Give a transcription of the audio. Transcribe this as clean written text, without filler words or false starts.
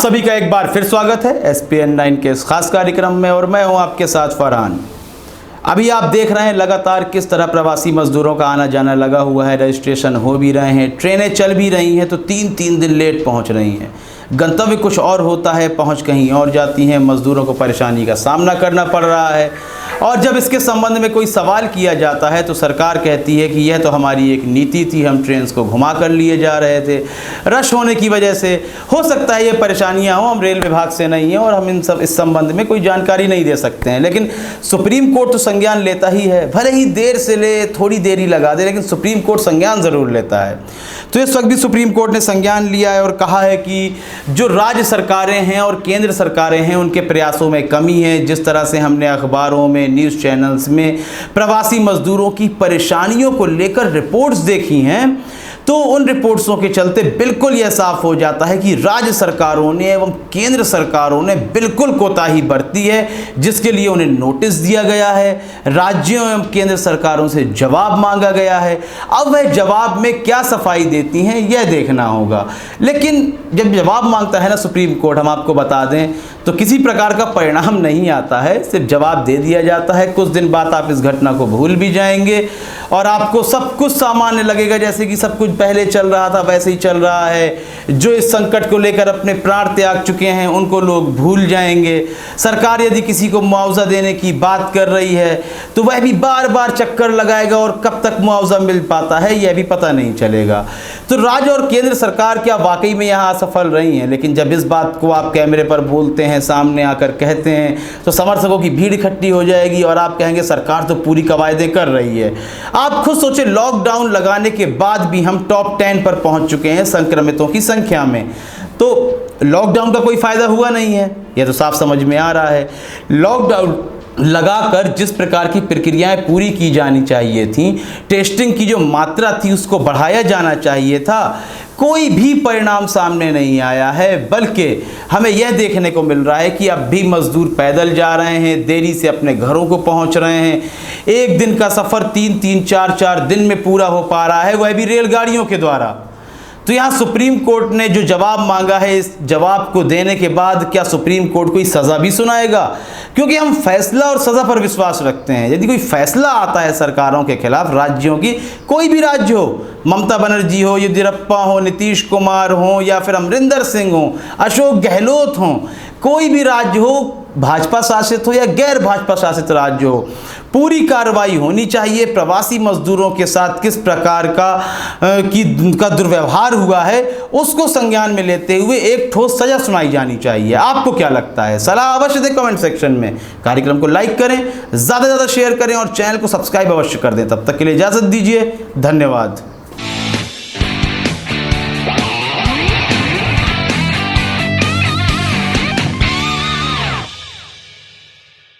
सभी का एक बार फिर स्वागत है SPN9 के इस खास कार्यक्रम में और मैं हूं आपके साथ फरहान। अभी आप देख रहे हैं लगातार किस तरह प्रवासी मजदूरों का आना जाना लगा हुआ है। रजिस्ट्रेशन हो भी रहे हैं, ट्रेनें चल भी रही हैं तो 3-3 दिन लेट पहुंच रही हैं। गंतव्य कुछ और होता है, पहुंच कहीं और जाती हैं। मजदूरों को परेशानी का सामना करना पड़ रहा है और जब इसके संबंध में कोई सवाल किया जाता है तो सरकार कहती है कि यह तो हमारी एक नीति थी, हम ट्रेन को घुमा कर लिए जा रहे थे, रश होने की वजह से हो सकता है ये परेशानियां हो, हम रेल विभाग से नहीं हैं और हम इस संबंध में कोई जानकारी नहीं दे सकते हैं। लेकिन सुप्रीम कोर्ट तो संज्ञान लेता ही है, भले ही देर से ले, थोड़ी देर ही लगा दे, लेकिन सुप्रीम कोर्ट संज्ञान ज़रूर लेता है। तो इस वक्त भी सुप्रीम कोर्ट ने संज्ञान लिया है और कहा है कि जो राज्य सरकारें हैं और केंद्र सरकारें हैं उनके प्रयासों में कमी है। जिस तरह से हमने अखबारों में, न्यूज़ चैनल्स में प्रवासी मजदूरों की परेशानियों को लेकर रिपोर्ट्स देखी हैं तो उन रिपोर्ट्सों के चलते बिल्कुल यह साफ हो जाता है कि राज्य सरकारों ने एवं केंद्र सरकारों ने बिल्कुल कोताही बरती है, जिसके लिए उन्हें नोटिस दिया गया है। राज्यों एवं केंद्र सरकारों से जवाब मांगा गया है। अब वह जवाब में क्या सफाई देती हैं यह देखना होगा। लेकिन जब जवाब मांगता है ना सुप्रीम कोर्ट, हम आपको बता दें, तो किसी प्रकार का परिणाम नहीं आता है, सिर्फ जवाब दे दिया जाता है। कुछ दिन बाद आप इस घटना को भूल भी जाएंगे और आपको सब कुछ सामान्य लगेगा, जैसे कि सब कुछ पहले चल रहा था वैसे ही चल रहा है। जो इस संकट को लेकर अपने प्राण त्याग चुके हैं उनको लोग भूल जाएंगे। सरकार यदि किसी को मुआवजा देने की बात कर रही है तो वह भी बार बार चक्कर लगाएगा और कब तक मुआवजा मिल पाता है यह भी पता नहीं चलेगा। तो राज्य और केंद्र सरकार क्या वाकई में यहाँ असफल रही हैं? लेकिन जब इस बात को आप कैमरे पर बोलते हैं, सामने आकर कहते हैं, तो समर्थकों की भीड़ इकट्ठी हो जाएगी और आप कहेंगे सरकार तो पूरी कवायदें कर रही है। आप खुद सोचे, लॉकडाउन लगाने के बाद भी हम टॉप 10 पर पहुंच चुके हैं संक्रमितों की संख्या में। तो लॉकडाउन का कोई फायदा हुआ नहीं है, यह तो साफ समझ में आ रहा है। लॉकडाउन लगाकर जिस प्रकार की प्रक्रियाएं पूरी की जानी चाहिए थी, टेस्टिंग की जो मात्रा थी उसको बढ़ाया जाना चाहिए था, कोई भी परिणाम सामने नहीं आया है। बल्कि हमें यह देखने को मिल रहा है कि अब भी मजदूर पैदल जा रहे हैं, देरी से अपने घरों को पहुंच रहे हैं। एक दिन का सफ़र 3-3, 4-4 दिन में पूरा हो पा रहा है, वह भी रेलगाड़ियों के द्वारा। तो यहाँ सुप्रीम कोर्ट ने जो जवाब मांगा है, इस जवाब को देने के बाद क्या सुप्रीम कोर्ट कोई सज़ा भी सुनाएगा? क्योंकि हम फैसला और सज़ा पर विश्वास रखते हैं। यदि कोई फैसला आता है सरकारों के खिलाफ, राज्यों की, कोई भी राज्य हो, ममता बनर्जी हो, येदियुरप्पा हो, नीतीश कुमार हो या फिर अमरिंदर सिंह हो, अशोक गहलोत हो, कोई भी राज्य हो, भाजपा शासित हो या गैर भाजपा शासित राज्य हो, पूरी कार्रवाई होनी चाहिए। प्रवासी मजदूरों के साथ किस प्रकार का दुर्व्यवहार हुआ है उसको संज्ञान में लेते हुए एक ठोस सजा सुनाई जानी चाहिए। आपको क्या लगता है? सलाह अवश्य दें कमेंट सेक्शन में। कार्यक्रम को लाइक करें, ज़्यादा से ज़्यादा शेयर करें और चैनल को सब्सक्राइब अवश्य कर दें। तब तक के लिए इजाज़त दीजिए, धन्यवाद।